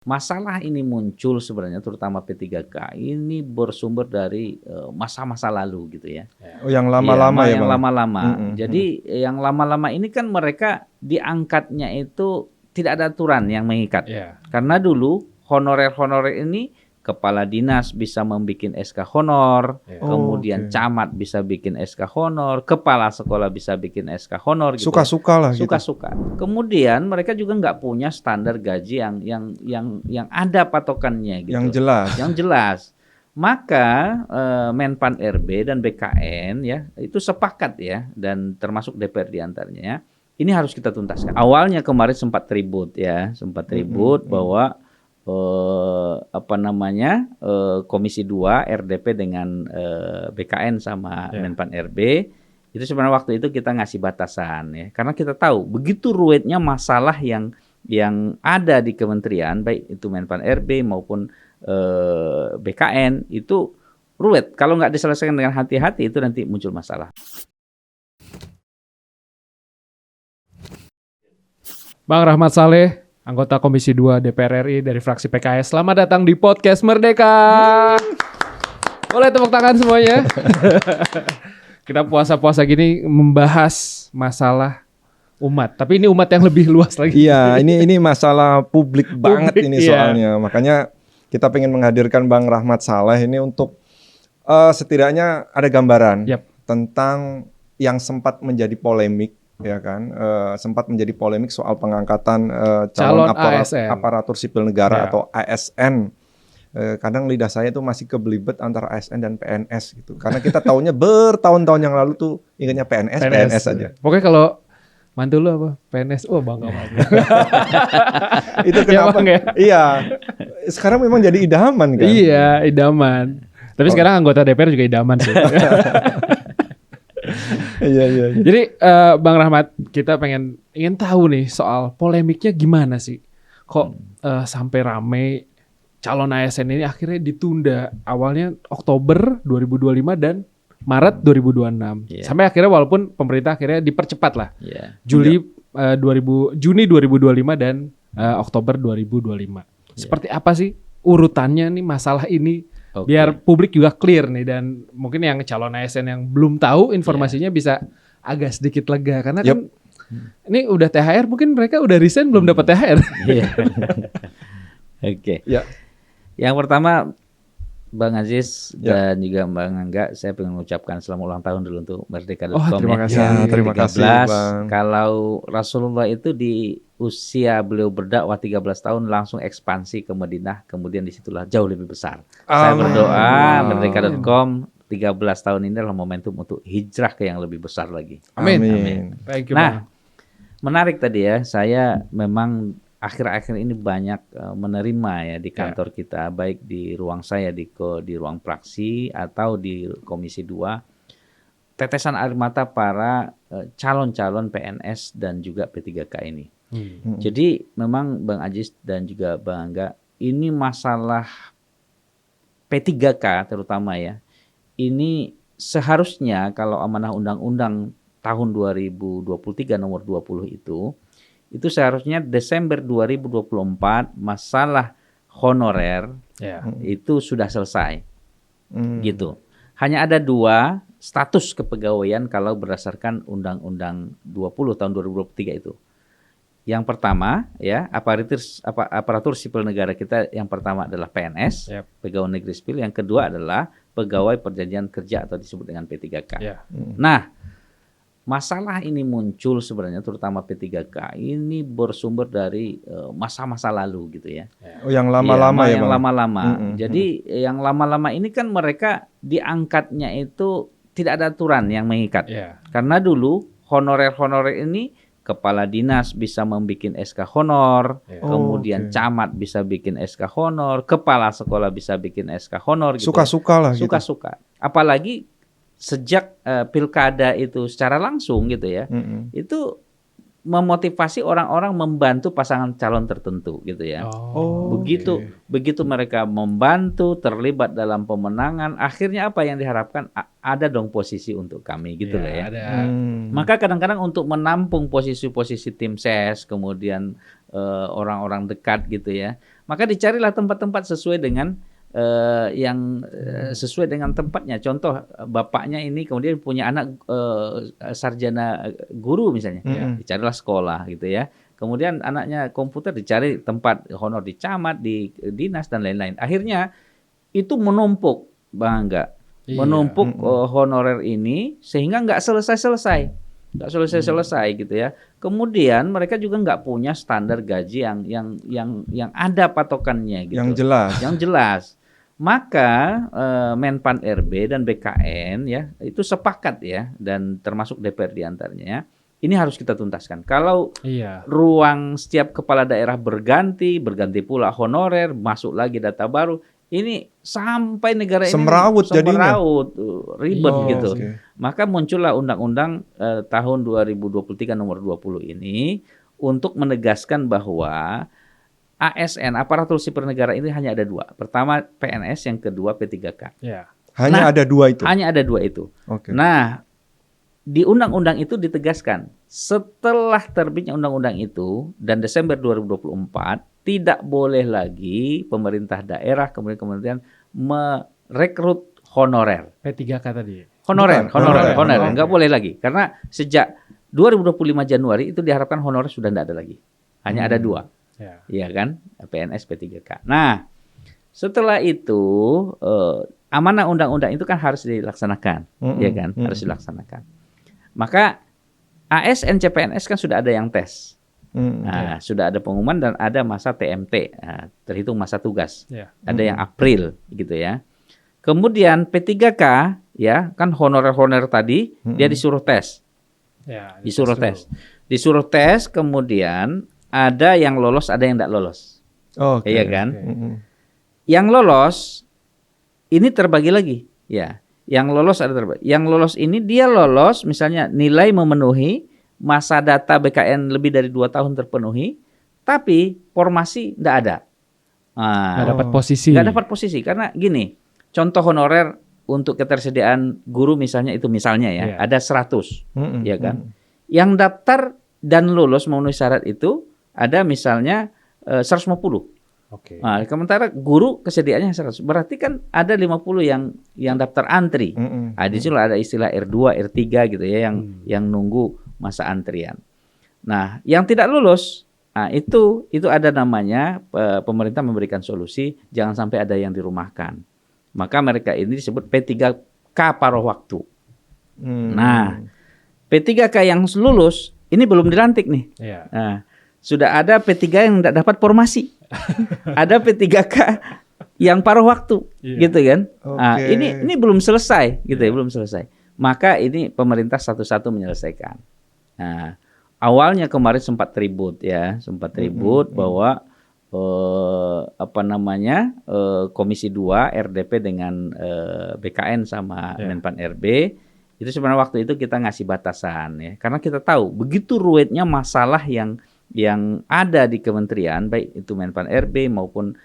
Masalah ini muncul sebenarnya terutama P3K ini bersumber dari masa-masa lalu gitu ya. Oh, yang lama-lama ya, yang Bang? lama-lama. Jadi yang lama-lama ini kan mereka diangkatnya itu tidak ada aturan yang mengikat. Karena dulu honorer-honorer ini kepala dinas bisa membuat SK honor, kemudian camat bisa bikin SK honor, kepala sekolah bisa bikin SK honor gitu. Suka-suka lah gitu. Suka-suka. Kemudian mereka juga nggak punya standar gaji yang ada patokannya gitu. Yang jelas. Maka Menpan RB dan BKN ya itu sepakat ya, dan termasuk DPR diantaranya. Ini harus kita tuntaskan. Awalnya kemarin sempat ribut bahwa Komisi 2 RDP dengan BKN sama Menpan RB itu sebenarnya waktu itu kita ngasih batasan ya, karena kita tahu begitu ruwetnya masalah yang ada di kementerian, baik itu Menpan RB maupun BKN itu ruwet. Kalau nggak diselesaikan dengan hati-hati itu nanti muncul masalah. Bang Rahmat Saleh, anggota Komisi 2 DPR RI dari fraksi PKS. Selamat datang di Podcast Merdeka. Boleh tepuk tangan semuanya. Kita puasa-puasa gini membahas masalah umat. Tapi ini umat yang lebih luas lagi. Iya, ini masalah publik banget ini soalnya. Makanya kita pengen menghadirkan Bang Rahmat Saleh ini untuk setidaknya ada gambaran tentang yang sempat menjadi polemik. Ya kan, sempat menjadi polemik soal pengangkatan calon aparatur sipil negara atau ASN. Kadang lidah saya tuh masih kebelibet antara ASN dan PNS gitu. Karena kita taunya bertahun-tahun yang lalu tuh ingatnya PNS aja. Pokoknya kalau mantu lu apa? PNS. Oh, bangga banget. Itu kenapa? Iya. Sekarang memang jadi idaman kan? Iya, idaman. Tapi sekarang anggota DPR juga idaman sih. Iya. Jadi Bang Rahmat, kita ingin tahu nih soal polemiknya gimana sih? Kok sampai rame calon ASN ini akhirnya ditunda, awalnya Oktober 2025 dan Maret 2026. Sampai akhirnya walaupun pemerintah akhirnya dipercepat lah. Juni 2025 dan Oktober 2025. Seperti apa sih urutannya nih masalah ini? Biar publik juga clear nih, dan mungkin yang calon ASN yang belum tahu informasinya bisa agak sedikit lega, karena kan ini udah THR, mungkin mereka udah resign belum dapat THR. Yang pertama Bang Aziz dan juga Bang Angga, saya pengen mengucapkan selamat ulang tahun dulu untuk Merdeka.com. Terima kasih Bang. Kalau Rasulullah itu di usia beliau berdakwah 13 tahun langsung ekspansi ke Madinah, kemudian disitulah jauh lebih besar. Saya berdoa Merdeka.com 13 tahun ini adalah momentum untuk hijrah ke yang lebih besar lagi. Amin. Thank you, nah, menarik tadi ya, saya memang akhir-akhir ini banyak menerima ya di kantor kita, baik di ruang saya di ruang praksi atau di Komisi 2, tetesan air mata para calon-calon PNS dan juga P3K ini. Jadi memang Bang Aziz dan juga Bang Angga, ini masalah P3K terutama ya, ini seharusnya kalau amanah undang-undang tahun 2023 nomor 20 itu seharusnya Desember 2024 masalah honorer itu sudah selesai. Gitu. Hanya ada 2 status kepegawaian kalau berdasarkan Undang-Undang 20 tahun 2023 itu. Yang pertama ya, aparatur sipil negara kita yang pertama adalah PNS, pegawai negeri sipil. Yang kedua adalah pegawai perjanjian kerja atau disebut dengan P3K. Nah, masalah ini muncul sebenarnya terutama P3K ini bersumber dari masa-masa lalu gitu ya. Oh, yang lama-lama ya, yang Bang? lama-lama. Jadi yang lama-lama ini kan mereka diangkatnya itu tidak ada aturan yang mengikat. Karena dulu honorer-honorer ini kepala dinas bisa membuat SK honor, kemudian camat bisa bikin SK honor, kepala sekolah bisa bikin SK honor gitu. Suka-suka lah gitu. Suka-suka. Apalagi sejak pilkada itu secara langsung gitu ya, itu memotivasi orang-orang membantu pasangan calon tertentu gitu ya. Begitu mereka membantu terlibat dalam pemenangan, akhirnya apa yang diharapkan, ada dong posisi untuk kami gitu lah ya. Maka kadang-kadang untuk menampung posisi-posisi tim ses, kemudian orang-orang dekat gitu ya. Maka dicarilah tempat-tempat sesuai dengan sesuai dengan tempatnya. Contoh bapaknya ini kemudian punya anak sarjana guru misalnya, dicarilah sekolah gitu ya. Kemudian anaknya komputer, dicari tempat honor di camat, di dinas dan lain-lain. Akhirnya itu menumpuk, Bang Angga, menumpuk honorer ini sehingga nggak selesai-selesai. Nggak selesai-selesai gitu ya. Kemudian mereka juga nggak punya standar gaji yang ada patokannya gitu. Yang jelas. Maka Menpan RB dan BKN ya itu sepakat ya, dan termasuk DPR diantaranya. Ini harus kita tuntaskan. Kalau ruang setiap kepala daerah berganti pula honorer, masuk lagi data baru. Ini sampai negara ini semeraut ribet gitu. Okay. Maka muncullah Undang-Undang tahun 2023 nomor 20 ini untuk menegaskan bahwa ASN, aparatur sipil negara ini hanya ada 2. Pertama PNS, yang kedua P3K. Hanya ada 2 itu? Hanya ada 2 itu. Okay. Nah, di undang-undang itu ditegaskan setelah terbitnya undang-undang itu dan Desember 2024 tidak boleh lagi pemerintah daerah kemudian merekrut honorer. P3K tadi. Honorer, nggak boleh lagi karena sejak 2025 Januari itu diharapkan honorer sudah tidak ada lagi. Hanya ada 2. Iya kan? PNS, P3K. Nah, setelah itu amanah undang-undang itu kan harus dilaksanakan, ya kan? Harus dilaksanakan. Maka ASN CPNS kan sudah ada yang tes. Sudah ada pengumuman dan ada masa TMT, terhitung masa tugas. Ada yang April gitu ya. Kemudian P3K ya kan honorer tadi dia disuruh tes. Disuruh tes, kemudian ada yang lolos, ada yang tidak lolos. Iya kan? Yang lolos ini terbagi lagi, ya. Yang lolos ada terbagi. Yang lolos ini dia lolos misalnya nilai memenuhi, masa data BKN lebih dari 2 tahun terpenuhi, tapi formasi tidak ada. Nggak dapat posisi. Nggak dapat posisi karena gini, contoh honorer untuk ketersediaan guru misalnya itu misalnya ya, ada 100, ya kan? Yang daftar dan lulus memenuhi syarat itu ada misalnya 150. Nah, sementara guru kesediaannya 100. Berarti kan ada 50 yang daftar antri. Di situ ada istilah R2, R3 gitu ya yang nunggu masa antrian. Nah, yang tidak lulus, itu ada namanya pemerintah memberikan solusi jangan sampai ada yang dirumahkan. Maka mereka ini disebut P3K paruh waktu. Nah, P3K yang lulus ini belum dilantik nih. Nah, sudah ada P3 yang tidak dapat formasi. Ada P3K yang paruh waktu, gitu kan? Ini belum selesai, gitu ya, belum selesai. Maka ini pemerintah satu-satu menyelesaikan. Nah, awalnya kemarin sempat ribut bahwa Komisi 2 RDP dengan BKN sama Menpan RB itu sebenarnya waktu itu kita ngasih batasan ya, karena kita tahu begitu ruwetnya masalah yang ada di kementerian, baik itu Menpan RB maupun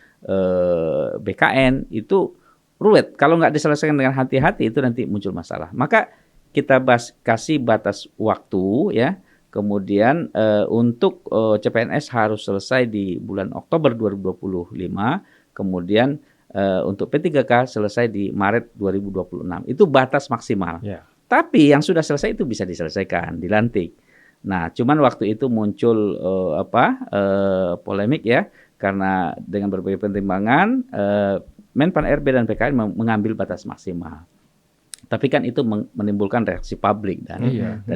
BKN itu ruwet. Kalau nggak diselesaikan dengan hati-hati itu nanti muncul masalah. Maka kita kasih batas waktu ya. Kemudian untuk CPNS harus selesai di bulan Oktober 2025. Kemudian untuk P3K selesai di Maret 2026. Itu batas maksimal. Tapi yang sudah selesai itu bisa diselesaikan, dilantik. Nah, cuman waktu itu muncul polemik ya, karena dengan berbagai pertimbangan Menpan RB dan BKN mengambil batas maksimal. Tapi kan itu menimbulkan reaksi publik dan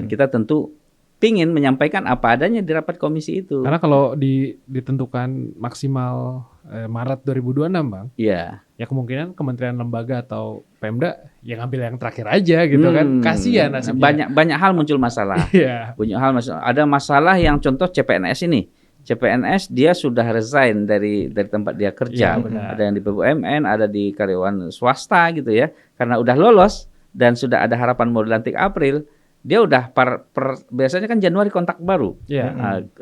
kita tentu pingin menyampaikan apa adanya di rapat komisi itu. Karena kalau ditentukan maksimal Maret 2026, Bang. Iya. Ya kemungkinan kementerian lembaga atau Pemda yang ngambil yang terakhir aja gitu kan. Kasihan nasibnya. Banyak hal muncul masalah. Banyak hal masalah. Ada masalah yang contoh CPNS ini. CPNS dia sudah resign dari tempat dia kerja. Ada yang di BUMN, ada di karyawan swasta gitu ya. Karena udah lolos dan sudah ada harapan mau dilantik April, dia udah biasanya kan Januari kontak baru.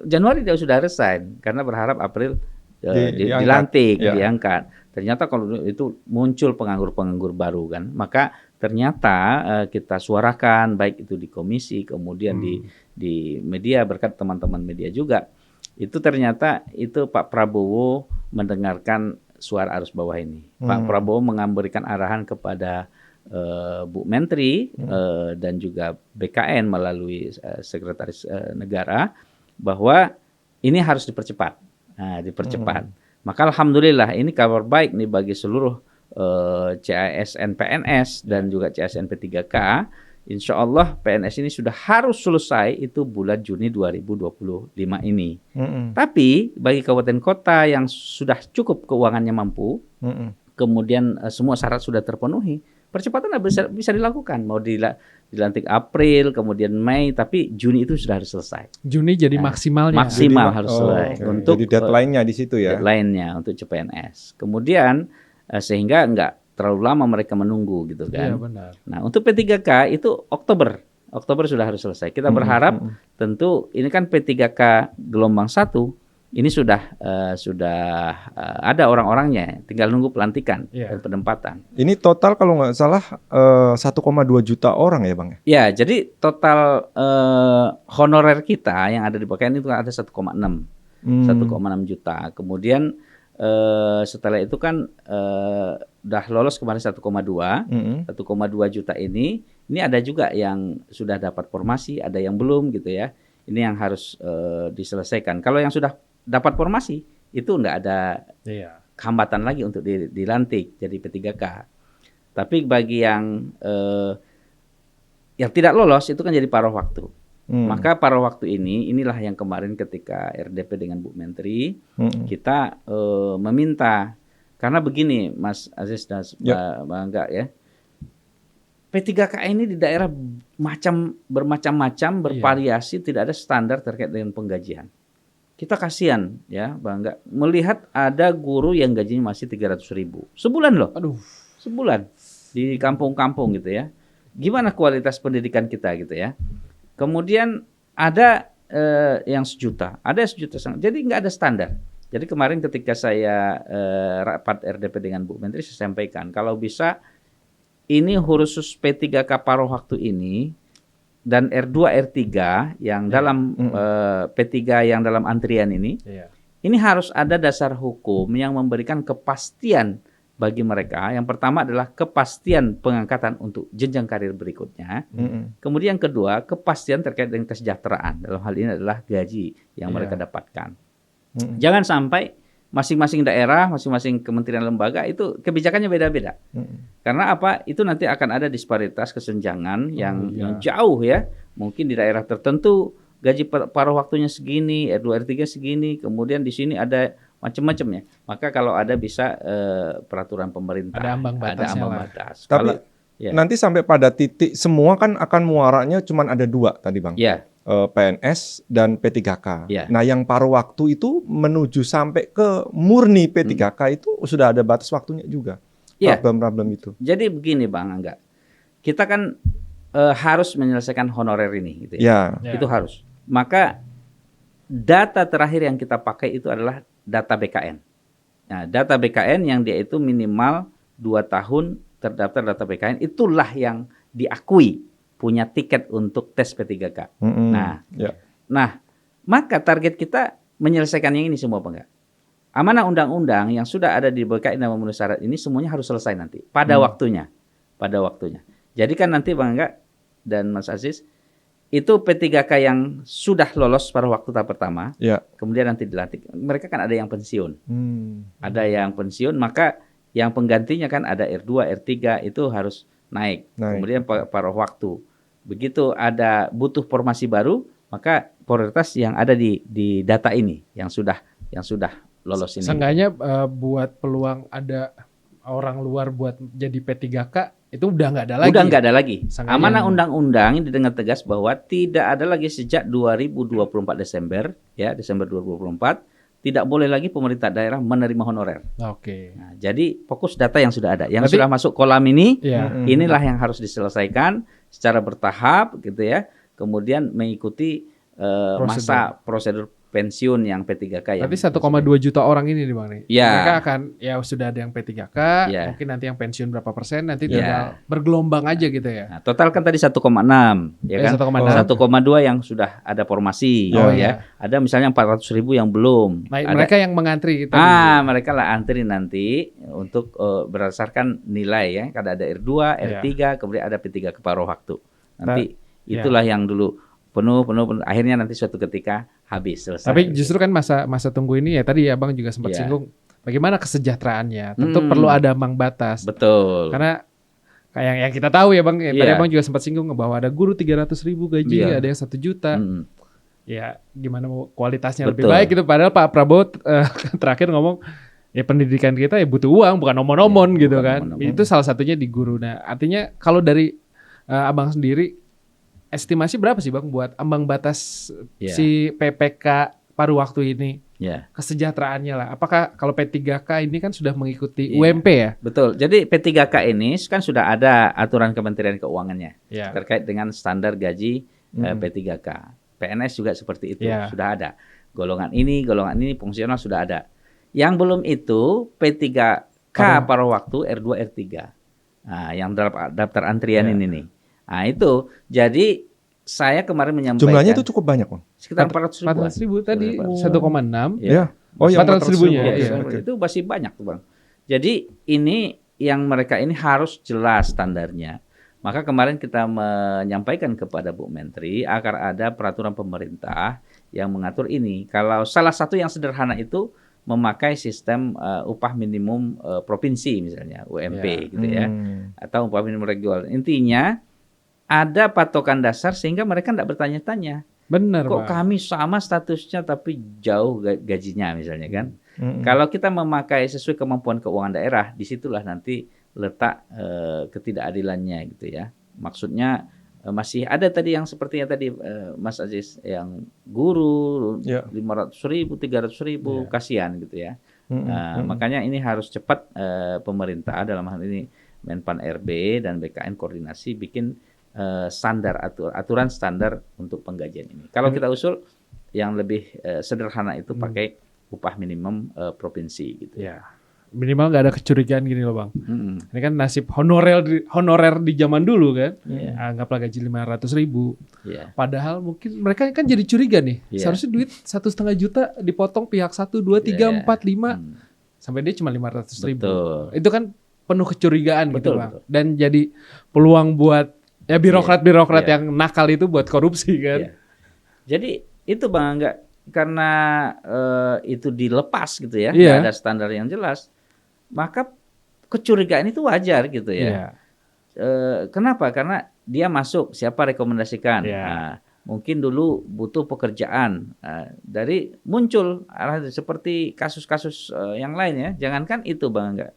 Januari dia sudah resign karena berharap April dilantik, diangkat. Ternyata kalau itu muncul penganggur-penganggur baru kan, maka ternyata kita suarakan baik itu di komisi, kemudian di media berkat teman-teman media juga. Itu ternyata itu Pak Prabowo mendengarkan suara arus bawah ini. Pak Prabowo memberikan arahan kepada Bu Menteri dan juga BKN melalui Sekretaris Negara bahwa ini harus dipercepat. Nah, dipercepat. Maka alhamdulillah ini kabar baik nih bagi seluruh CASN PNS dan juga CASN P3K. Insya Allah PNS ini sudah harus selesai itu bulan Juni 2025 ini. Tapi bagi kabupaten kota yang sudah cukup keuangannya mampu, kemudian semua syarat sudah terpenuhi, percepatan bisa dilakukan. Mau dilantik April, kemudian Mei, tapi Juni itu sudah harus selesai. Juni jadi maksimalnya. Maksimal harus selesai. Okay. Untuk jadi deadline-nya di situ ya. Deadline-nya untuk CPNS. Kemudian sehingga enggak terlalu lama mereka menunggu gitu kan. Iya benar. Nah untuk P3K itu Oktober sudah harus selesai. Kita berharap tentu ini kan P3K gelombang 1 ini sudah ada orang-orangnya, tinggal nunggu pelantikan dan penempatan. Ini total kalau nggak salah 1,2 juta orang ya Bang? Ya, jadi total honorer kita yang ada di BKN itu ada 1,6 juta. Kemudian setelah itu kan udah lolos kemarin 1,2 juta ini ada juga yang sudah dapat formasi, ada yang belum gitu ya. Ini yang harus diselesaikan. Kalau yang sudah dapat formasi itu enggak ada hambatan lagi untuk dilantik jadi P3K. Tapi bagi yang tidak lolos itu kan jadi paruh waktu. Maka paruh waktu inilah yang kemarin ketika RDP dengan Bu Menteri kita meminta, karena begini Mas Aziz dan Bang Angga ya, P3K ini di daerah bermacam-macam, bervariasi, tidak ada standar terkait dengan penggajian. Kita kasihan ya Bang Angga melihat ada guru yang gajinya masih 300.000 sebulan loh. Aduh, sebulan di kampung-kampung gitu ya. Gimana kualitas pendidikan kita gitu ya? Kemudian ada yang 1 juta, ada 1 juta. Jadi nggak ada standar. Jadi kemarin ketika saya rapat RDP dengan Bu Menteri, saya sampaikan kalau bisa ini khusus P3K paruh waktu ini dan R2, R3 yang dalam P3 yang dalam antrian ini harus ada dasar hukum yang memberikan kepastian bagi mereka. Yang pertama adalah kepastian pengangkatan untuk jenjang karir berikutnya. Kemudian yang kedua, kepastian terkait dengan kesejahteraan. Dalam hal ini adalah gaji yang mereka dapatkan. Jangan sampai masing-masing daerah, masing-masing kementerian lembaga itu kebijakannya beda-beda. Karena apa? Itu nanti akan ada disparitas kesenjangan yang jauh ya. Mungkin di daerah tertentu gaji paruh waktunya segini, R2, R3 segini, kemudian di sini ada macam-macamnya. Maka kalau ada bisa peraturan pemerintah, ada ambang batas. Tapi nanti sampai pada titik semua kan akan muaranya cuma ada 2 tadi Bang. PNS dan P3K. Nah yang paruh waktu itu menuju sampai ke murni P3K itu sudah ada batas waktunya juga. Problem-problem itu. Jadi begini Bang Angga, kita kan harus menyelesaikan honorer ini gitu ya. Itu harus. Maka data terakhir yang kita pakai itu adalah data BKN. Nah, data BKN yang dia itu minimal 2 tahun terdaftar data BKN, itulah yang diakui punya tiket untuk tes P3K. Nah, maka target kita menyelesaikan yang ini semua Bang. Amanah undang-undang yang sudah ada di BKN dan memenuhi syarat ini semuanya harus selesai nanti pada waktunya. Jadi kan nanti Bang Angga dan Mas Aziz itu P3K yang sudah lolos pada waktu tahap pertama, kemudian nanti dilantik. Mereka kan ada yang pensiun. Ada yang pensiun, maka yang penggantinya kan ada R2, R3 itu harus naik. Kemudian paruh waktu. Begitu ada butuh formasi baru, maka prioritas yang ada di data ini yang sudah lolos ini. Seenggaknya buat peluang ada orang luar buat jadi P3K itu udah nggak ada lagi. Udah nggak ada lagi. Amanah undang-undang ini dengan tegas bahwa tidak ada lagi sejak 2024 Desember 2024 tidak boleh lagi pemerintah daerah menerima honorer. Nah, jadi fokus data yang sudah ada, yang sudah masuk kolam ini, inilah yang harus diselesaikan secara bertahap, gitu ya. Kemudian mengikuti masa prosedur pensiun yang P3K yang Berarti 1,2 juta orang ini nih Bang nih. Ya. Mereka akan ya sudah ada yang P3K, Ya. mungkin nanti yang pensiun berapa persen nanti Ya. tinggal bergelombang aja gitu ya. Nah, total kan tadi 1,6 ya kan. 1,6. 1,2 yang sudah ada formasi Oh, ya. Ada misalnya 400.000 yang belum. Nah, Ada, mereka yang mengantri tadi. mereka lah antri nanti untuk berdasarkan nilai ya. Kada ada R2, R3, kemudian ada P3 ke paruh waktu. Nanti itulah yang dulu penuh, akhirnya nanti suatu ketika habis selesai. Tapi justru kan masa tunggu ini ya tadi ya Bang juga sempat singgung bagaimana kesejahteraannya. Tentu perlu ada ambang batas. Betul. Karena kayak yang kita tahu ya Bang, tadi Bang juga sempat singgung bahwa ada guru 300.000 gaji, ada yang 1 juta. Ya gimana mau kualitasnya lebih baik gitu. Padahal Pak Prabowo terakhir ngomong ya pendidikan kita ya butuh uang bukan omon-omon gitu kan. Itu salah satunya di guru. Nah artinya kalau dari Abang sendiri estimasi berapa sih Bang buat ambang batas si PPK paruh waktu ini? Kesejahteraannya lah. Apakah kalau P3K ini kan sudah mengikuti UMP ya? Betul. Jadi P3K ini kan sudah ada aturan Kementerian Keuangannya terkait dengan standar gaji P3K. PNS juga seperti itu, sudah ada. Golongan ini fungsional sudah ada. Yang belum itu P3K paruh waktu R2, R3. Nah, yang dalam daftar antrian ini nih. Nah itu, jadi saya kemarin menyampaikan. Jumlahnya itu cukup banyak, Bang. Sekitar 400.000. 400.000 tadi 1,6. Ya. Oh, yang 400.000-nya. Itu masih banyak tuh Bang. Jadi ini yang mereka ini harus jelas standarnya. Maka kemarin kita menyampaikan kepada Bu Menteri agar ada peraturan pemerintah yang mengatur ini. Kalau salah satu yang sederhana itu memakai sistem upah minimum provinsi misalnya UMP gitu ya. Atau upah minimum regional. Intinya ada patokan dasar sehingga mereka tidak bertanya-tanya. Benar, kok Bang. kami sama statusnya tapi jauh gajinya misalnya kan. Kalau kita memakai sesuai kemampuan keuangan daerah, disitulah nanti letak ketidakadilannya gitu ya. Maksudnya masih ada tadi yang sepertinya tadi Mas Aziz yang guru 500.000, 300.000 kasihan gitu ya. Makanya ini harus cepat pemerintah dalam hal ini Menpan RB dan BKN koordinasi bikin standar aturan standar untuk penggajian ini. Kalau kita usul yang lebih sederhana itu pakai upah minimum provinsi gitu. Ya. Minimal nggak ada kecurigaan gini loh Bang. Ini kan nasib honorer di zaman dulu kan. Anggaplah gaji 500.000. Padahal mungkin mereka kan jadi curiga nih. Seharusnya duit 1,5 juta dipotong pihak 1, 2, 3, 4, 5 sampai dia cuma 500.000. Itu kan penuh kecurigaan gitu Bang. Dan jadi peluang buat ya birokrat-birokrat yang nakal itu buat korupsi kan. Jadi itu Bang, enggak karena itu dilepas gitu ya, nggak ada standar yang jelas, maka kecurigaan itu wajar gitu ya. Kenapa? Karena dia masuk, siapa rekomendasikan. Nah, mungkin dulu butuh pekerjaan, dari muncul seperti kasus-kasus yang lain ya. Jangankan itu Bang, enggak.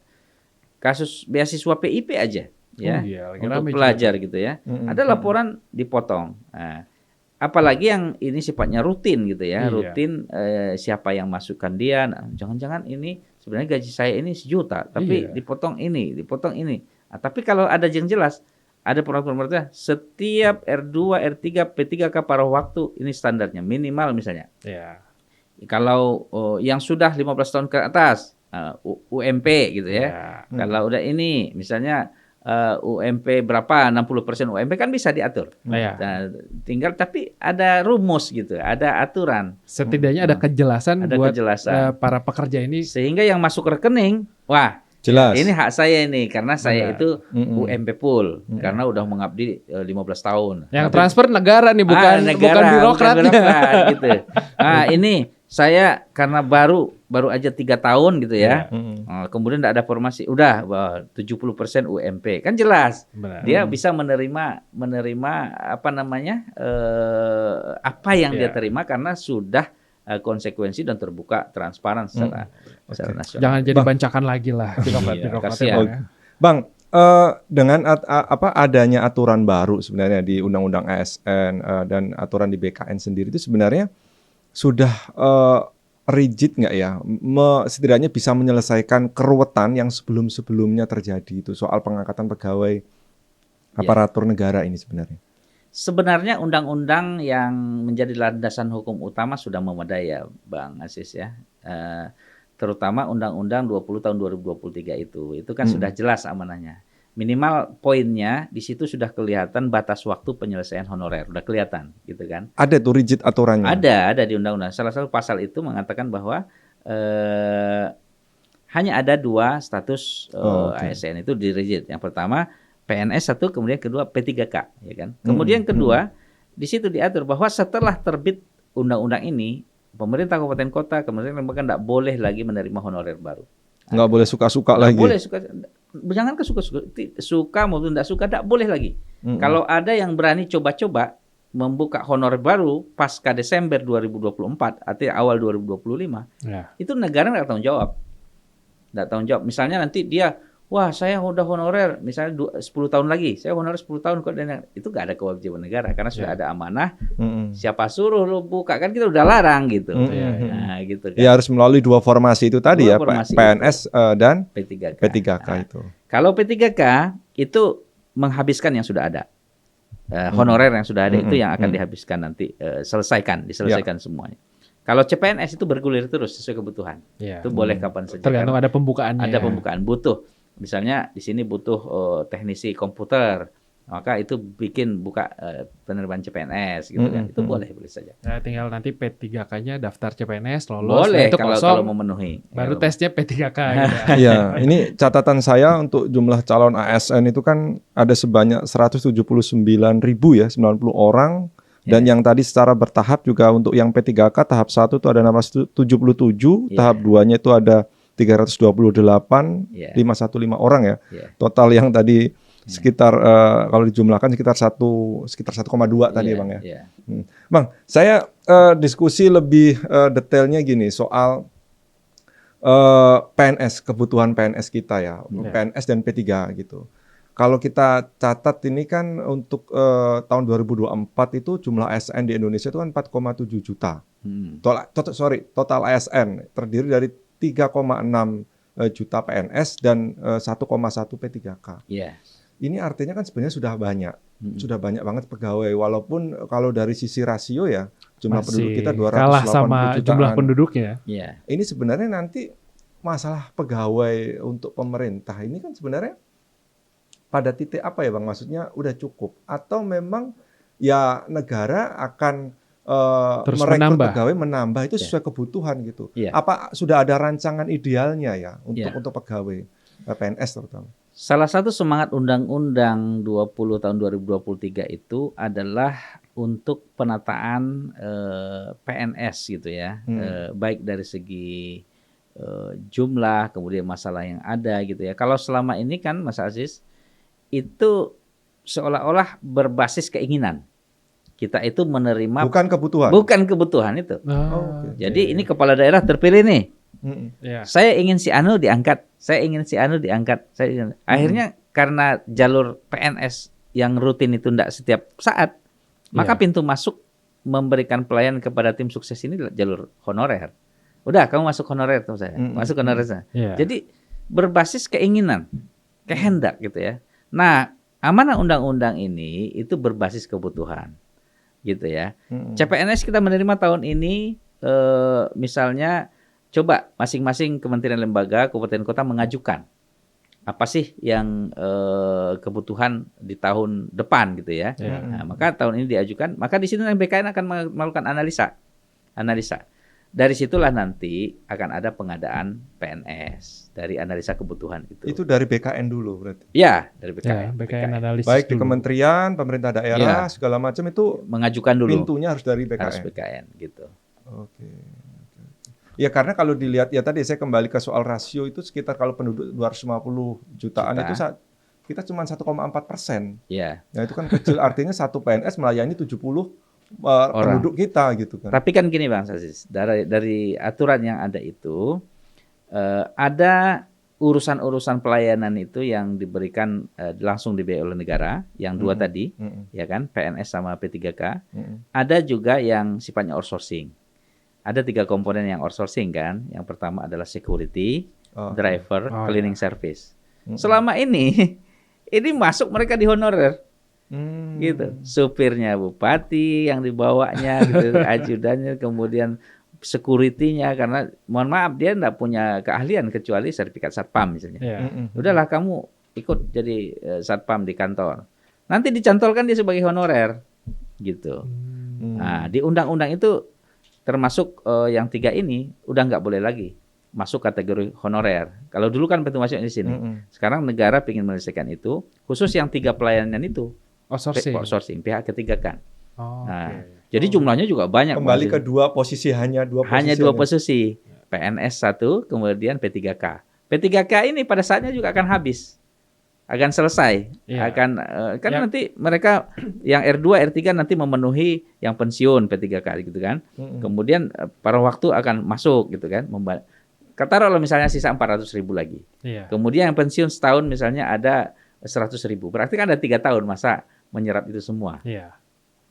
Kasus beasiswa PIP aja ya, untuk pelajar gitu ya. Ada laporan dipotong. Nah, apalagi yang ini sifatnya rutin gitu ya, rutin siapa yang masukkan dia. Nah, jangan-jangan ini sebenarnya gaji saya ini 1 juta, tapi dipotong ini. Nah, tapi kalau ada yang jelas, ada peraturan pemerintah, setiap R2, R3, P3K paruh waktu ini standarnya minimal misalnya. Kalau yang sudah 15 tahun ke atas, UMP gitu ya. Kalau udah ini misalnya UMP berapa 60% UMP kan bisa diatur. Nah, tinggal tapi ada rumus gitu, ada aturan. Setidaknya ada kejelasan buat para pekerja ini sehingga yang masuk rekening, wah jelas. Ini hak saya ini karena saya itu UMP full karena udah mengabdi 15 tahun. Yang transfer negara nih bukan birokratnya gitu. Nah, ini saya karena baru aja 3 tahun gitu ya. Kemudian tidak ada formasi, udah 70% UMP. Kan jelas. Dia bisa menerima apa namanya? Apa yang dia terima karena sudah konsekuensi dan terbuka transparan secara nasional. Jangan jadi bancakan lagi lah birokrat. Bang, dengan adanya aturan baru sebenarnya di Undang-Undang ASN dan aturan di BKN sendiri itu sebenarnya sudah rigid nggak ya? Setidaknya bisa menyelesaikan keruwetan yang sebelum-sebelumnya terjadi itu soal pengangkatan pegawai aparatur negara ini sebenarnya. Sebenarnya undang-undang yang menjadi landasan hukum utama sudah memadai ya, Bang Aziz ya. Terutama Undang-Undang 20 tahun 2023 itu kan sudah jelas amanahnya. Minimal poinnya di situ sudah kelihatan batas waktu penyelesaian honorer, udah kelihatan gitu kan. Ada tuh rigid aturannya. Ada di undang-undang. Salah satu pasal itu mengatakan bahwa hanya ada 2 status ASN itu di rigid. Yang pertama PNS 1, kemudian kedua P3K, ya kan. Kemudian kedua di situ diatur bahwa setelah terbit undang-undang ini, pemerintah kabupaten kota, kemudian lembaga tidak boleh lagi menerima honorer baru. Nggak boleh suka-suka lagi. Boleh jangan suka maupun tidak suka, tidak boleh lagi. Kalau ada yang berani coba-coba membuka honorer baru pasca Desember 2024 atau awal 2025, itu negara nggak tanggung jawab. Nggak tanggung jawab. Misalnya nanti dia, wah saya udah honorer, misalnya 10 tahun lagi, saya honorer 10 tahun kok, itu nggak ada kewajiban negara karena sudah ada amanah. Siapa suruh lu buka, kan kita udah larang gitu. Nah, gitu kan. Ya harus melalui 2 formasi itu tadi ya, PNS dan P3K itu. Kalau P3K itu menghabiskan yang sudah ada. Honorer yang sudah ada itu yang akan dihabiskan nanti, diselesaikan semuanya. Kalau CPNS itu bergulir terus sesuai kebutuhan. Itu boleh kapan saja. Tergantung ada pembukaannya. Ada pembukaan, butuh. Misalnya di sini butuh teknisi komputer, maka itu buka penerimaan CPNS gitu kan. Itu boleh saja. Tinggal nanti P3K-nya daftar CPNS, lolos. Boleh itu kalau memenuhi. Baru tesnya P3K. Iya, ini catatan saya untuk jumlah calon ASN itu kan ada sebanyak 179.000 ya, 90 orang. Dan yang tadi secara bertahap juga untuk yang P3K tahap 1 itu ada 77, tahap 2-nya itu ada 328, 515 orang ya. Total yang tadi sekitar kalau dijumlahkan sekitar 1,2 tadi Bang ya. Bang, saya diskusi lebih detailnya gini soal PNS, kebutuhan PNS kita ya, PNS dan P3 gitu. Kalau kita catat ini kan untuk tahun 2024 itu jumlah ASN di Indonesia itu kan 4,7 juta. Total ASN terdiri dari 3,6 juta PNS dan 1,1 P3K. Ini artinya kan sebenarnya sudah banyak banget pegawai. Walaupun kalau dari sisi rasio ya jumlah penduduk kita 280 kalah sama jutaan. jumlah penduduknya. Ini sebenarnya nanti masalah pegawai untuk pemerintah ini kan sebenarnya pada titik apa ya Bang? Maksudnya udah cukup atau memang ya negara akan merekrut pegawai menambah itu sesuai kebutuhan gitu. Apa sudah ada rancangan idealnya ya untuk pegawai PNS terutama? Salah satu semangat Undang-Undang 20 tahun 2023 itu adalah untuk penataan PNS gitu ya. Baik dari segi jumlah, kemudian masalah yang ada gitu ya. Kalau selama ini kan Mas Aziz itu seolah-olah berbasis keinginan. Kita itu menerima bukan kebutuhan itu. Jadi ini kepala daerah terpilih nih. Saya ingin si Anu diangkat. Akhirnya karena jalur PNS yang rutin itu tidak setiap saat, maka pintu masuk memberikan pelayanan kepada tim sukses ini jalur honorer. Udah, kamu masuk honorer tuh saya. Masuk honorer saya. Jadi berbasis keinginan, kehendak gitu ya. Nah, amanah undang-undang ini itu berbasis kebutuhan, gitu ya. CPNS kita menerima tahun ini, misalnya, coba masing-masing kementerian lembaga, kabupaten kota mengajukan apa sih yang kebutuhan di tahun depan, gitu ya. Nah, maka tahun ini diajukan, maka di sini BKN akan melakukan analisa. Dari situlah nanti akan ada pengadaan PNS dari analisa kebutuhan itu. Itu dari BKN dulu berarti? Ya, dari BKN. BKN analisis baik dulu. Di kementerian, pemerintah daerah, segala macam itu mengajukan dulu. Pintunya harus dari BKN. Harus BKN gitu. Oke. Ya karena kalau dilihat ya tadi saya kembali ke soal rasio itu sekitar kalau penduduk 250 jutaan itu kita cuma 1,4%. Ya. Nah itu kan kecil, artinya satu PNS melayani 70 penduduk kita gitu kan. Tapi kan gini Bang Aziz, dari aturan yang ada itu ada urusan-urusan pelayanan itu yang diberikan langsung dibiayai oleh negara, yang 2 tadi, ya kan, PNS sama P3K. Ada juga yang sifatnya outsourcing. Ada 3 komponen yang outsourcing kan. Yang pertama adalah security, driver, cleaning service. Selama ini masuk mereka di honorer. Gitu. Supirnya bupati yang dibawanya gitu, ajudannya, kemudian security-nya, karena mohon maaf dia enggak punya keahlian kecuali sertifikat satpam misalnya. Udahlah kamu ikut jadi satpam di kantor. Nanti dicantolkan dia sebagai honorer gitu. Nah, di undang-undang itu termasuk yang 3 ini udah nggak boleh lagi masuk kategori honorer. Kalau dulu kan pintu masuk di sini. Sekarang negara ingin menyelesaikan itu, khusus yang 3 pelayanan itu. Outsourcing, pihak ketiga kan. Nah, jadi jumlahnya juga banyak. Kembali ke dua posisi, hanya dua posisi. Hanya 2 posisi. PNS 1, kemudian P3K. P3K ini pada saatnya juga akan habis. Akan selesai. Kan nanti mereka yang R2, R3 nanti memenuhi yang pensiun P3K gitu kan. Kemudian pada waktu akan masuk gitu kan. Katakanlah misalnya sisa 400.000 lagi. Kemudian yang pensiun setahun misalnya ada 100.000. Berarti kan ada 3 tahun masa menyerap itu semua.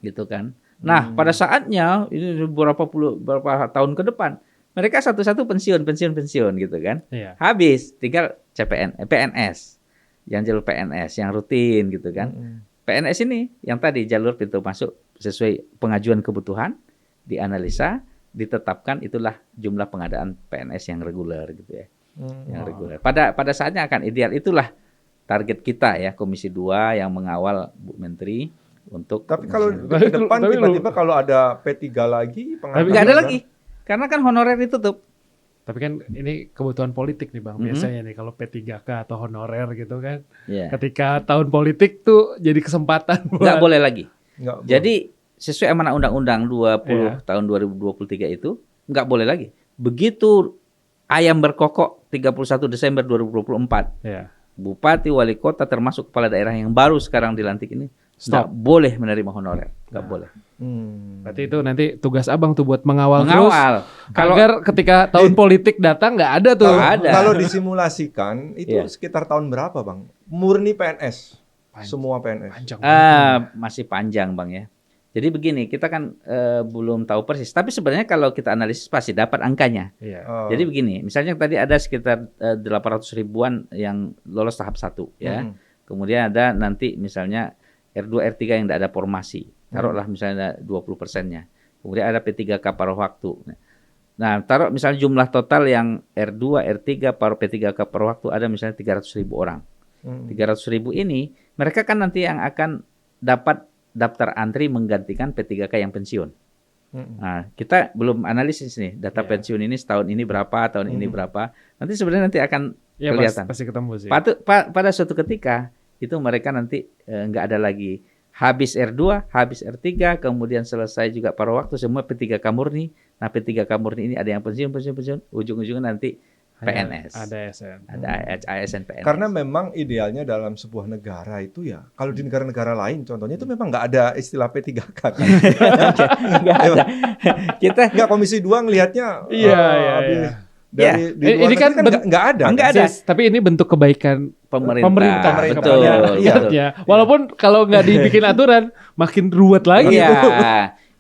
Gitu kan. Nah, pada saatnya ini beberapa tahun ke depan mereka satu-satu pensiun gitu kan. Habis tinggal PNS. Yang jalur PNS yang rutin gitu kan. PNS ini yang tadi jalur pintu masuk sesuai pengajuan kebutuhan, dianalisa, ditetapkan, itulah jumlah pengadaan PNS yang reguler gitu ya. Yang reguler. Pada saatnya akan ideal, itulah target kita ya, Komisi 2 yang mengawal Bu Menteri untuk. Tapi kalau ke depan tiba-tiba kalau ada P3 lagi, nggak ada lagi. Karena kan honorer ditutup. Tapi kan ini kebutuhan politik nih Bang. Biasanya nih kalau P3K atau honorer gitu kan. Ketika tahun politik tuh jadi kesempatan. Nggak boleh lagi. Jadi sesuai amanah Undang-Undang 20 tahun 2023 itu nggak boleh lagi. Begitu ayam berkokok 31 Desember 2024. Bupati, wali kota termasuk kepala daerah yang baru sekarang dilantik ini nggak boleh menerima honorer. Nggak boleh. Berarti itu nanti tugas Abang tuh buat mengawal terus. Agar ketika tahun politik datang nggak ada tuh. Kalau disimulasikan itu sekitar tahun berapa Bang? Murni PNS. Semua PNS. Masih panjang Bang ya. Jadi begini, kita kan belum tahu persis. Tapi sebenarnya kalau kita analisis pasti dapat angkanya. Jadi begini, misalnya tadi ada sekitar 800 ribuan yang lolos tahap 1 ya. Kemudian ada nanti misalnya R2, R3 yang tidak ada formasi. Taruhlah misalnya 20%-nya. Kemudian ada P3K paruh waktu. Nah, taruh misalnya jumlah total yang R2, R3, P3K paruh waktu ada misalnya 300.000 orang. 300.000 ini, mereka kan nanti yang akan dapat daftar antri menggantikan P3K yang pensiun. Nah, kita belum analisis nih data pensiun ini setahun ini berapa, tahun ini berapa. Nanti sebenarnya nanti akan kelihatan. Pasti ketemu sih. Pada suatu ketika itu mereka nanti nggak ada lagi habis R2, habis R3, kemudian selesai juga paruh waktu semua P3K murni. Nah, P3K murni ini ada yang pensiun, ujung-ujungnya nanti PNS. Ada ASN. Ada ASN PNS. Karena memang idealnya dalam sebuah negara itu ya, kalau di negara-negara lain contohnya itu memang nggak ada istilah P3K kan. Nggak ada. Kita nggak Komisi 2 ngelihatnya dari ini kan nggak ada. Nggak ada. Tapi ini bentuk kebaikan pemerintah. Betul. Walaupun kalau nggak dibikin aturan makin ruwet lagi.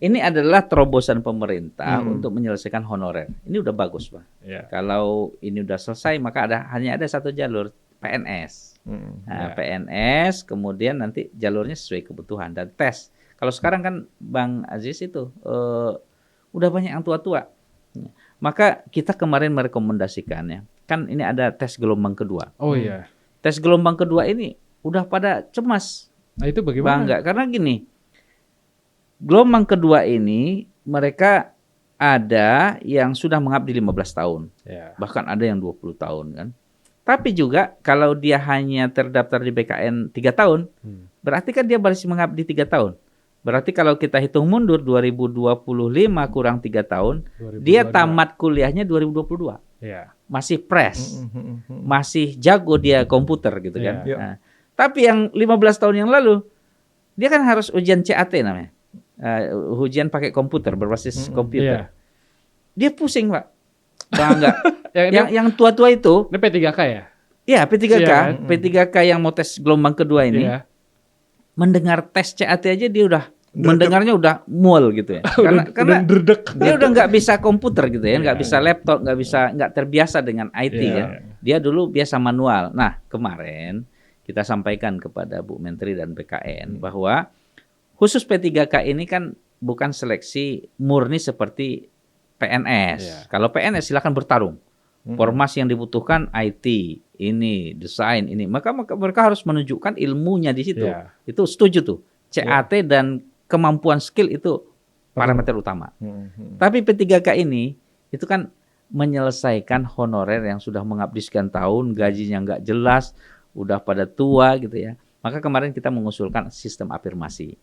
Ini adalah terobosan pemerintah untuk menyelesaikan honorer. Ini udah bagus, Pak. Kalau ini udah selesai, maka hanya ada satu jalur, PNS. PNS, kemudian nanti jalurnya sesuai kebutuhan dan tes. Kalau sekarang kan Bang Aziz itu udah banyak yang tua-tua. Maka kita kemarin merekomendasikannya. Kan ini ada tes gelombang kedua. Tes gelombang kedua ini udah pada cemas. Nah, itu bagaimana? Bangga. Karena gini, gelombang kedua ini mereka ada yang sudah mengabdi 15 tahun. Bahkan ada yang 20 tahun kan. Tapi juga kalau dia hanya terdaftar di BKN 3 tahun, berarti kan dia masih mengabdi 3 tahun. Berarti kalau kita hitung mundur 2025 kurang 3 tahun, 2022. Dia tamat kuliahnya 2022. Masih fresh. Masih jago dia komputer gitu kan. Nah, tapi yang 15 tahun yang lalu dia kan harus ujian CAT namanya. Ujian pakai komputer, berbasis komputer. Dia pusing, Pak. Bangga. yang tua-tua itu. Ini P3K ya? Iya, P3K. P3K yang mau tes gelombang kedua ini. Mendengar tes CAT aja dia udah mendengarnya udah mual gitu ya. Karena dia udah nggak bisa komputer gitu ya, nggak bisa laptop, nggak terbiasa dengan IT kan. Dia dulu biasa manual. Nah, kemarin kita sampaikan kepada Bu Menteri dan BKN bahwa khusus P3K ini kan bukan seleksi murni seperti PNS. Kalau PNS silakan bertarung. Formasi yang dibutuhkan IT, ini desain ini, maka mereka harus menunjukkan ilmunya di situ. Itu setuju tuh. CAT dan kemampuan skill itu parameter utama. Tapi P3K ini itu kan menyelesaikan honorer yang sudah mengabdi sekian tahun, gajinya nggak jelas, udah pada tua gitu ya. Maka kemarin kita mengusulkan sistem afirmasi.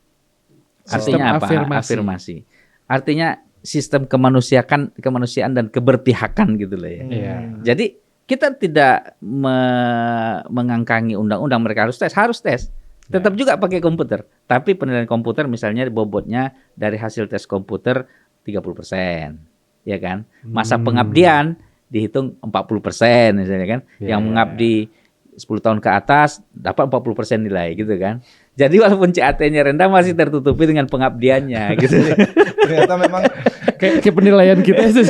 Artinya apa? Afirmasi. Artinya sistem kemanusiaan dan keberpihakan gitu loh ya. Jadi kita tidak mengangkangi undang-undang mereka harus tes. Tetap juga pakai komputer. Tapi penilaian komputer misalnya bobotnya dari hasil tes komputer 30%. Ya kan? Masa pengabdian dihitung 40% misalnya kan. Yang mengabdi 10 tahun ke atas dapat 40% nilai gitu kan. Jadi walaupun CAT-nya rendah masih tertutupi dengan pengabdiannya gitu. Ternyata memang kayak penilaian kita itu.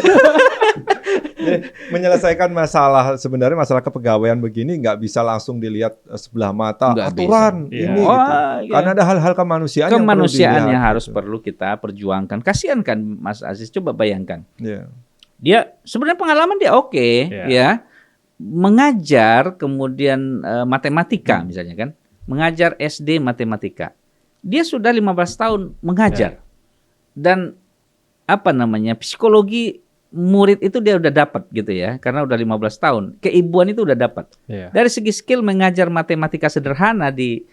Menyelesaikan masalah, sebenarnya masalah kepegawaian begini nggak bisa langsung dilihat sebelah mata nggak aturan bisa. ini gitu. Karena ada hal-hal kemanusiaan yang harus perlu kita perjuangkan. Kasihan kan Mas Aziz, coba bayangkan. Dia sebenarnya pengalaman dia oke, ya. Mengajar kemudian matematika misalnya kan. Mengajar SD matematika. Dia sudah 15 tahun mengajar. Dan psikologi murid itu dia udah dapat gitu ya, karena udah 15 tahun. Keibuan itu udah dapat. Dari segi skill mengajar matematika sederhana di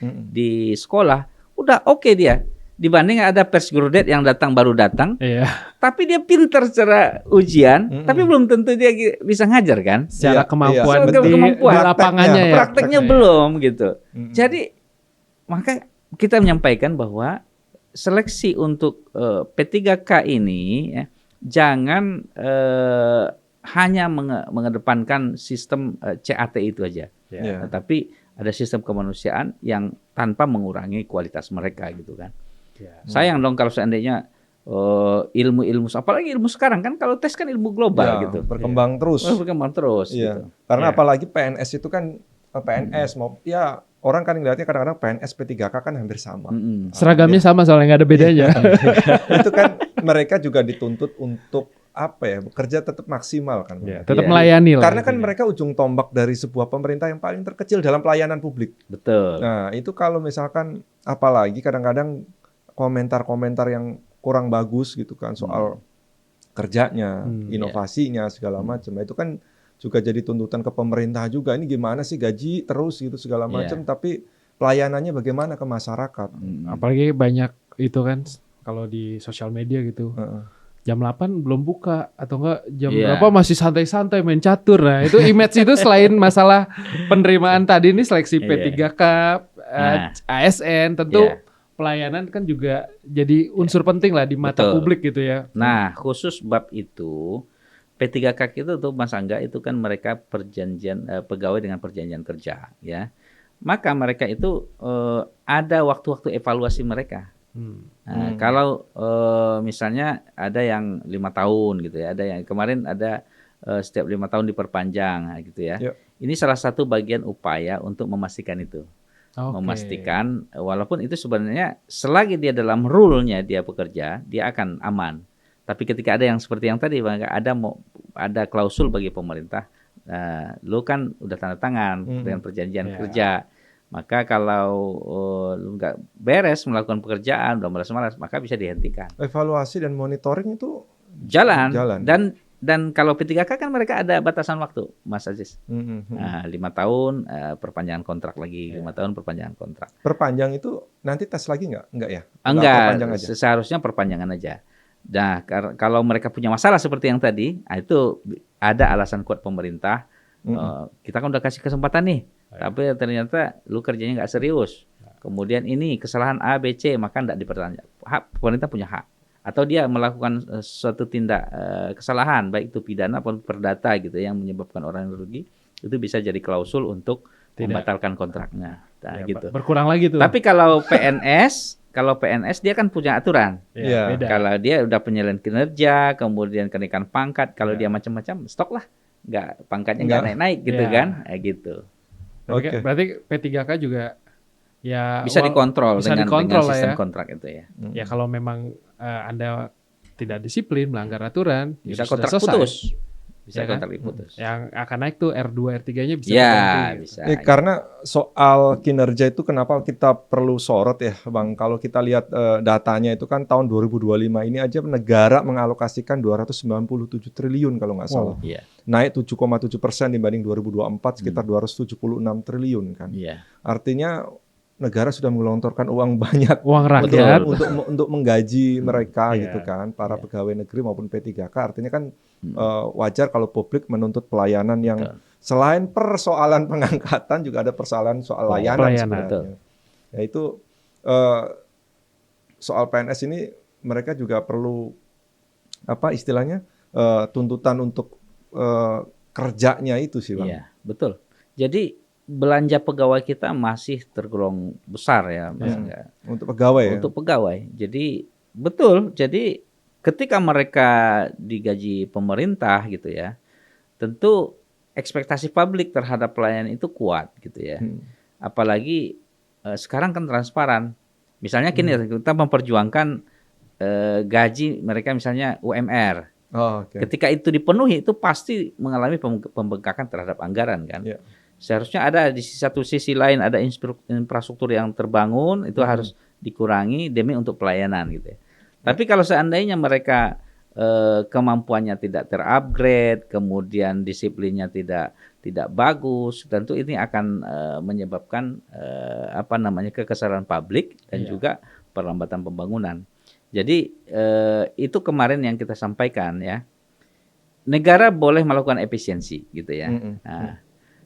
sekolah, udah oke dia. Dibanding ada persgrodet yang baru datang, tapi dia pintar secara ujian, tapi belum tentu dia bisa ngajar kan? Secara kemampuan di lapangannya ya. Prakteknya belum gitu. Jadi maka kita menyampaikan bahwa seleksi untuk P3K ini ya, jangan hanya mengedepankan sistem CAT itu aja, tapi ada sistem kemanusiaan yang tanpa mengurangi kualitas mereka gitu kan. Sayang dong kalau seandainya ilmu-ilmu, apalagi ilmu sekarang kan, kalau tes kan ilmu global gitu, berkembang terus. Gitu. Karena apalagi PNS itu kan PNS mau orang kan ngeliatnya kadang-kadang PNS P3K kan hampir sama. Seragamnya sama soalnya nggak ada bedanya. Itu kan mereka juga dituntut untuk bekerja tetap maksimal kan. Tetap melayani lah. Karena kan mereka ujung tombak dari sebuah pemerintah yang paling terkecil dalam pelayanan publik. Betul. Nah, itu kalau misalkan apalagi kadang-kadang komentar-komentar yang kurang bagus gitu kan soal kerjanya, inovasinya segala macam. Itu kan juga jadi tuntutan ke pemerintah juga. Ini gimana sih gaji terus gitu segala macam, tapi pelayanannya bagaimana ke masyarakat. Apalagi banyak itu kan kalau di sosial media gitu. Jam 8 belum buka atau enggak jam berapa masih santai-santai main catur. Nah, itu image itu selain masalah penerimaan tadi ini seleksi P3K, ASN tentu pelayanan kan juga jadi unsur penting lah di mata publik gitu ya. Nah, khusus bab itu P3K itu tuh Mas Angga, itu kan mereka pegawai dengan perjanjian kerja ya. Maka mereka itu ada waktu-waktu evaluasi mereka. Nah, kalau misalnya ada yang 5 tahun gitu ya, ada yang kemarin ada setiap 5 tahun diperpanjang gitu ya. Ini salah satu bagian upaya untuk memastikan itu. Memastikan walaupun itu sebenarnya selagi dia dalam rule-nya dia bekerja, dia akan aman. Tapi ketika ada yang seperti yang tadi, ada klausul bagi pemerintah, lu kan udah tanda tangan dengan perjanjian kerja, maka kalau lu nggak beres melakukan pekerjaan, udah malas-malas, maka bisa dihentikan. Evaluasi dan monitoring itu jalan. Dan kalau P3K kan mereka ada batasan waktu, Mas Aziz. 5 tahun perpanjangan kontrak lagi, 5 tahun perpanjangan kontrak. Perpanjang itu nanti tes lagi nggak? Enggak ya? Enggak, seharusnya perpanjangan aja. Nah, kalau mereka punya masalah seperti yang tadi, itu ada alasan kuat pemerintah. Kita kan udah kasih kesempatan nih, tapi ternyata lu kerjanya nggak serius. Kemudian ini kesalahan A, B, C, maka nggak dipertanggungjawabkan. Hak pemerintah punya hak. Atau dia melakukan suatu tindak kesalahan, baik itu pidana maupun perdata gitu, yang menyebabkan orang rugi, itu bisa jadi klausul untuk membatalkan kontraknya. Nah, gitu. Berkurang lagi tuh. Tapi kalau PNS dia kan punya aturan. Beda. Kalau dia udah penyelenggaraan kinerja, kemudian kenaikan pangkat, kalau dia macam-macam, stok lah. Pangkatnya nggak naik-naik gitu kan, gitu. Berarti P3K juga ya bisa dikontrol bisa dengan sistem ya. kontrak itu ya. Ya kalau memang Anda tidak disiplin, melanggar aturan, bisa ya kontrak selesai. putus. Bisa Ya kan? kontrak diputus. Yang akan naik tuh R2, R3-nya bisa Ya, diganti. bisa. Karena soal kinerja itu kenapa kita perlu sorot ya Bang. Kalau kita lihat datanya itu kan tahun 2025 ini aja negara mengalokasikan 297 triliun kalau nggak salah. Iya. Naik 7,7% dibanding 2024 sekitar 276 triliun kan. Iya. Artinya negara sudah menggelontorkan uang banyak Uang rakyat untuk menggaji mereka Iya. gitu kan, para pegawai negeri maupun P3K. Artinya kan wajar kalau publik menuntut pelayanan yang selain persoalan pengangkatan juga ada persoalan soal layanan sebenarnya. Ya itu soal PNS ini mereka juga perlu apa istilahnya tuntutan untuk kerjanya itu sih Bang. Iya, betul. Jadi belanja pegawai kita masih tergolong besar ya, Mas. Untuk pegawai ya. Untuk pegawai. Jadi betul. Jadi ketika mereka digaji pemerintah gitu ya, tentu ekspektasi publik terhadap pelayanan itu kuat gitu ya. Apalagi sekarang kan transparan. Misalnya gini, kita memperjuangkan gaji mereka misalnya UMR. Ketika itu dipenuhi, itu pasti mengalami pembengkakan terhadap anggaran kan. Seharusnya ada di satu sisi lain ada infrastruktur yang terbangun, itu harus dikurangi demi untuk pelayanan gitu ya. Tapi kalau seandainya mereka kemampuannya tidak terupgrade, kemudian disiplinnya tidak bagus, tentu ini akan menyebabkan kekesalan publik dan juga perlambatan pembangunan. Jadi itu kemarin yang kita sampaikan ya. Negara boleh melakukan efisiensi gitu ya. Nah,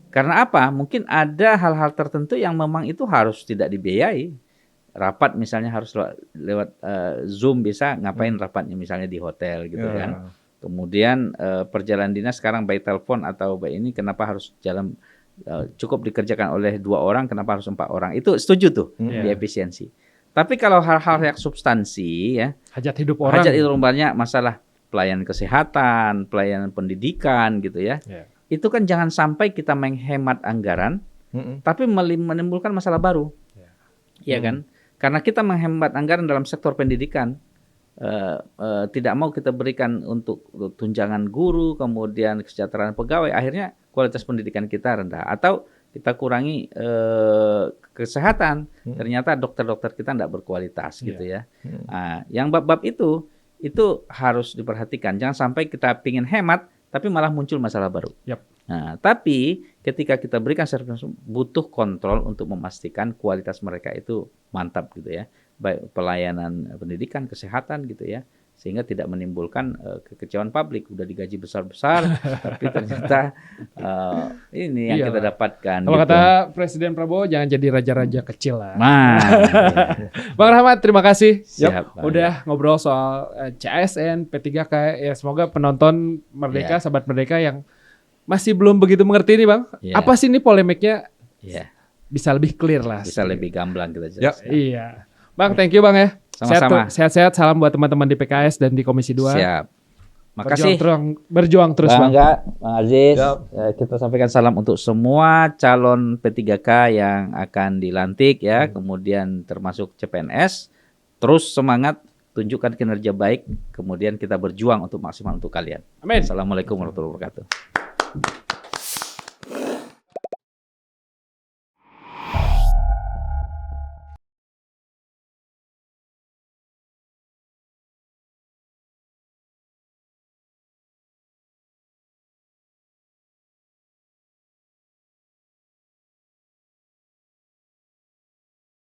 karena apa? Mungkin ada hal-hal tertentu yang memang itu harus tidak dibiayai. Rapat misalnya harus lewat Zoom, bisa ngapain rapatnya misalnya di hotel gitu kan. Kemudian perjalanan dinas sekarang by telepon atau by ini, kenapa harus cukup dikerjakan oleh 2 orang, kenapa harus 4 orang? Itu setuju tuh di efisiensi. Tapi kalau hal-hal yang substansi ya, hajat hidup orang, banyak masalah pelayanan kesehatan, pelayanan pendidikan gitu ya. Itu kan jangan sampai kita menghemat anggaran, tapi menimbulkan masalah baru. Iya kan? Karena kita menghemat anggaran dalam sektor pendidikan, tidak mau kita berikan untuk tunjangan guru, kemudian kesejahteraan pegawai, akhirnya kualitas pendidikan kita rendah. Atau kita kurangi kesehatan, ternyata dokter-dokter kita tidak berkualitas gitu ya. Nah, yang bab-bab itu harus diperhatikan. Jangan sampai kita pingin hemat, tapi malah muncul masalah baru. Nah, tapi ketika kita berikan servis, butuh kontrol untuk memastikan kualitas mereka itu mantap gitu ya. Baik pelayanan pendidikan, kesehatan gitu ya. Sehingga tidak menimbulkan kekecewaan publik. Udah digaji besar-besar, tapi ternyata ini yang kita dapatkan. Kalau gitu. kata Presiden Prabowo, jangan jadi raja-raja kecil lah. Bang Iya. Rahmat, terima kasih. Siap, udah ngobrol soal CASN, P3K. Ya, semoga penonton Merdeka, sahabat Merdeka yang masih belum begitu mengerti nih Bang. Apa sih ini polemiknya? Bisa lebih clear lah. Bisa lebih gamblang kita jelaskan. Iya. Bang, thank you Bang ya. Sama-sama. Sehat-sehat, salam buat teman-teman di PKS dan di Komisi 2. Siap. Makasih. Berjuang terus Bang. Bang Aziz. Kita sampaikan salam untuk semua calon P3K yang akan dilantik ya, kemudian termasuk CPNS. Terus semangat, tunjukkan kinerja baik, kemudian kita berjuang untuk maksimal untuk kalian. Amin. Assalamualaikum warahmatullahi wabarakatuh.